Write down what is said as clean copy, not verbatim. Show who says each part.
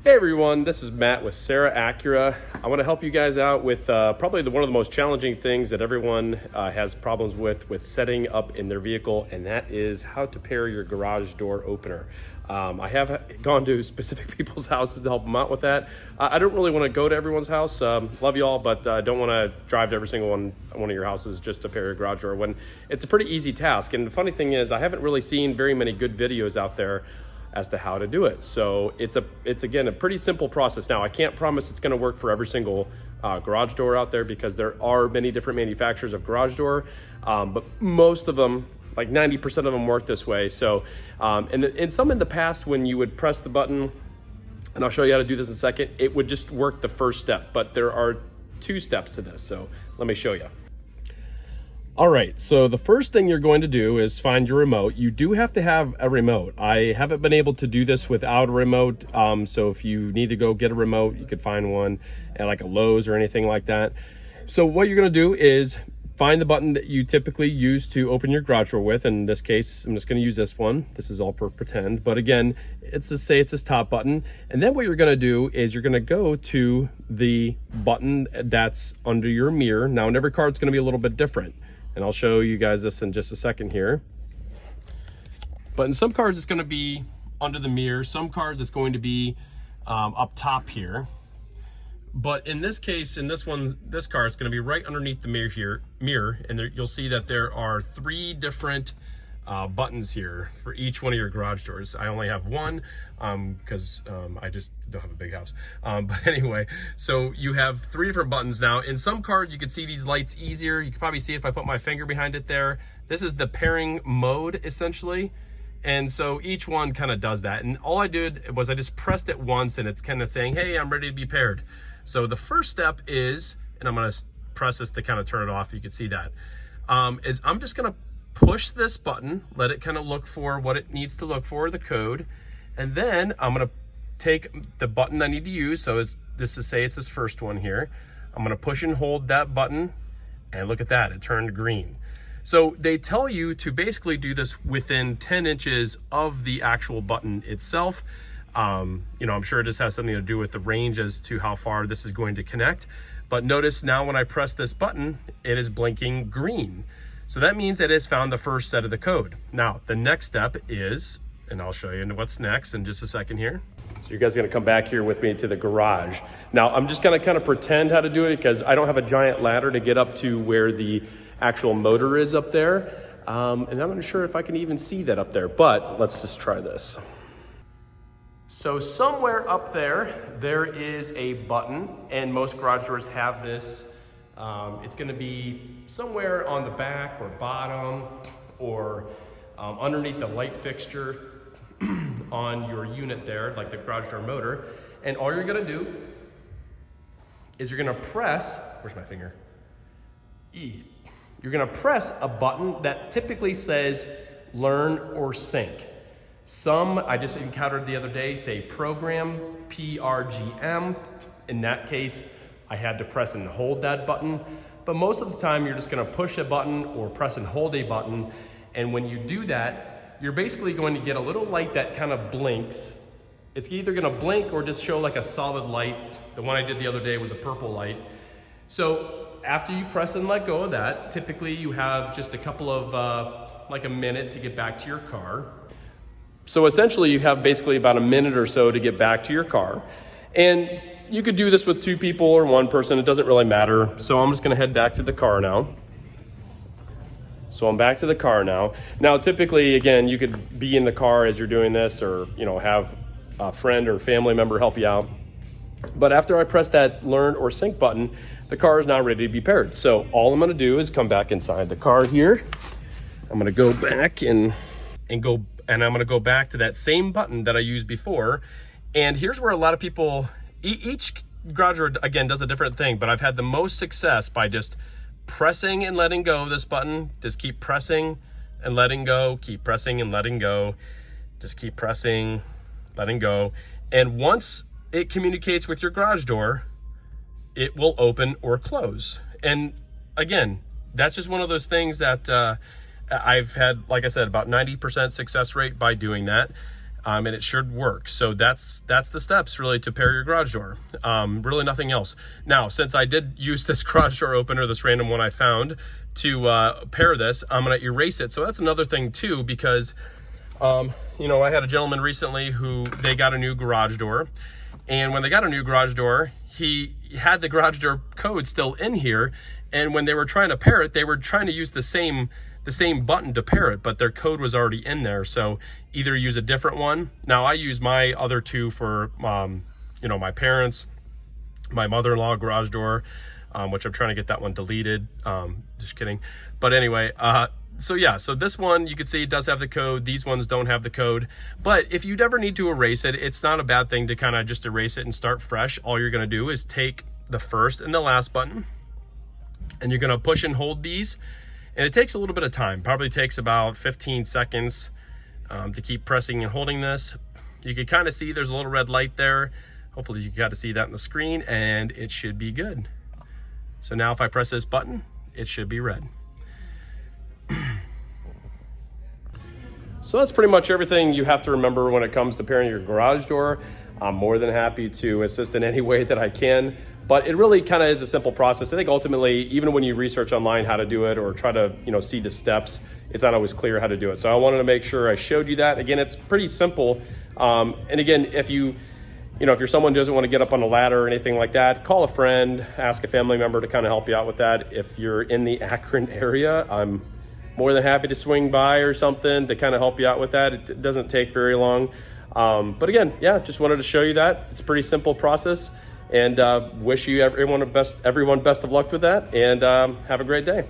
Speaker 1: Hey everyone, this is Matt with Serra Acura. I want to help you guys out with probably one of the most challenging things that everyone has problems with setting up in their vehicle, and that is how to pair your garage door opener. I have gone to specific people's houses to help them out with that. I don't really want to go to everyone's house. Love you all, but I don't want to drive to every single one of your houses just to pair your garage door when it's a pretty easy task. And the funny thing is, I haven't really seen very many good videos out there as to how to do it. So it's again a pretty simple process. Now I can't promise it's going to work for every single garage door out there because there are many different manufacturers of garage door, but most of them, like 90% of them, work this way. So and some in the past, when you would press the button, and I'll show you how to do this in a second, it would just work the first step, but there are two steps to this. So let me show you. All right, so the first thing you're going to do is find your remote. You do have to have a remote. I haven't been able to do this without a remote. So if you need to go get a remote, you could find one at like a Lowe's or anything like that. So what you're gonna do is find the button that you typically use to open your garage door with. In this case, I'm just gonna use this one. This is all for pretend, but again, it's this top button. And then what you're gonna do is you're gonna go to the button that's under your mirror. Now, in every car, it's gonna be a little bit different. And I'll show you guys this in just a second here. But in some cars, it's gonna be under the mirror. Some cars, it's going to be up top here. But in this case, in this car, it's gonna be right underneath the mirror, and you'll see that there are three different buttons here for each one of your garage doors. I only have one because I just don't have a big house. But anyway, so you have three different buttons. Now, in some cars, you can see these lights easier. You can probably see it if I put my finger behind it there. This is the pairing mode, essentially. And so each one kind of does that. And all I did was I just pressed it once, and it's kind of saying, hey, I'm ready to be paired. So the first step is, and I'm gonna press this to kind of turn it off, you can see that, is I'm just gonna push this button, let it kind of look for what it needs to look for, the code, and then I'm gonna take the button I need to use, so it's just to say it's this first one here. I'm gonna push and hold that button, and look at that, it turned green. So they tell you to basically do this within 10 inches of the actual button itself. You know, I'm sure it just has something to do with the range as to how far this is going to connect. But notice now when I press this button, it is blinking green. So that means it has found the first set of the code. Now, the next step is, and I'll show you what's next in just a second here. So you guys are gonna come back here with me to the garage. Now, I'm just gonna kind of pretend how to do it because I don't have a giant ladder to get up to where the actual motor is up there. And I'm not sure if I can even see that up there, but let's just try this. So somewhere up there, there is a button, and most garage doors have this. It's gonna be somewhere on the back or bottom or underneath the light fixture on your unit there, like the garage door motor. And all you're gonna do is you're gonna press, where's my finger? E. You're gonna press a button that typically says learn or sync. Some, I just encountered the other day, say program, PRGM. In that case, I had to press and hold that button. But most of the time, you're just gonna push a button or press and hold a button. And when you do that, you're basically going to get a little light that kind of blinks. It's either gonna blink or just show like a solid light. The one I did the other day was a purple light. So after you press and let go of that, typically you have just a couple of, like a minute to get back to your car. So essentially you have basically about a minute or so to get back to your car. And you could do this with two people or one person, it doesn't really matter. So I'm just gonna head back to the car now. So I'm back to the car now. Now, typically, again, you could be in the car as you're doing this, or have a friend or family member help you out. But after I press that learn or sync button, the car is now ready to be paired. So all I'm gonna do is come back inside the car here. I'm gonna go back and I'm gonna go back to that same button that I used before. And here's where a lot of people, each garage door, again, does a different thing, but I've had the most success by just pressing and letting go of this button. Just keep pressing and letting go, keep pressing and letting go. Just keep pressing, letting go. And once it communicates with your garage door, it will open or close. And again, that's just one of those things that I've had, like I said, about 90% success rate by doing that. and it should work. So that's the steps really to pair your garage door. Really nothing else. Now, since I did use this garage door opener, this random one I found, to pair this, I'm gonna erase it. So that's another thing too, because you know, I had a gentleman recently who they got a new garage door, and when they got a new garage door, he had the garage door code still in here, and when they were trying to pair it, they were trying to use the same button to pair it, but their code was already in there. So either use a different one. Now I use my other two for, you know, my parents, my mother-in-law garage door, which I'm trying to get that one deleted. Just kidding. But anyway, so yeah, so this one you can see it does have the code. These ones don't have the code. But if you ever need to erase it, it's not a bad thing to kind of just erase it and start fresh. All you're gonna do is take the first and the last button, and you're gonna push and hold these. And it takes a little bit of time, probably takes about 15 seconds to keep pressing and holding this. You can kind of see there's a little red light there. Hopefully you got to see that in the screen, and it should be good. So now if I press this button, it should be red. So that's pretty much everything you have to remember when it comes to pairing your garage door. I'm more than happy to assist in any way that I can, but it really kind of is a simple process. I think ultimately, even when you research online how to do it or try to, you know, see the steps, it's not always clear how to do it. So I wanted to make sure I showed you that. Again, it's pretty simple. And again, if you know, if you're someone who doesn't want to get up on a ladder or anything like that, call a friend, ask a family member to kind of help you out with that. If you're in the Akron area, I'm more than happy to swing by or something to kind of help you out with that. It doesn't take very long. But again, yeah, just wanted to show you that. It's a pretty simple process, and wish you everyone best of luck with that, and have a great day.